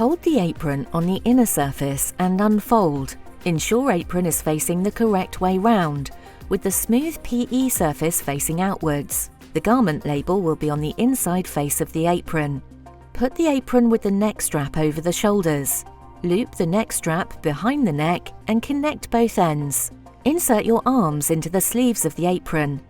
Hold the apron on the inner surface and unfold. Ensure apron is facing the correct way round, with the smooth PE surface facing outwards. The garment label will be on the inside face of the apron. Put the apron with the neck strap over the shoulders. Loop the neck strap behind the neck and connect both ends. Insert your arms into the sleeves of the apron.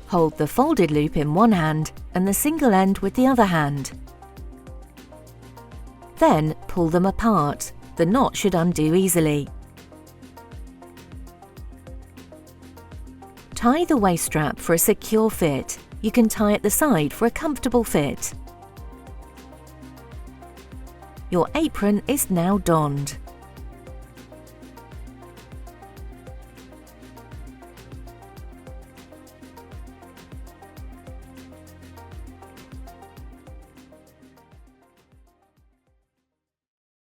Hold the folded loop in one hand and the single end with the other hand. Then pull them apart. The knot should undo easily. Tie the waist strap for a secure fit. You can tie at the side for a comfortable fit. Your apron is now donned.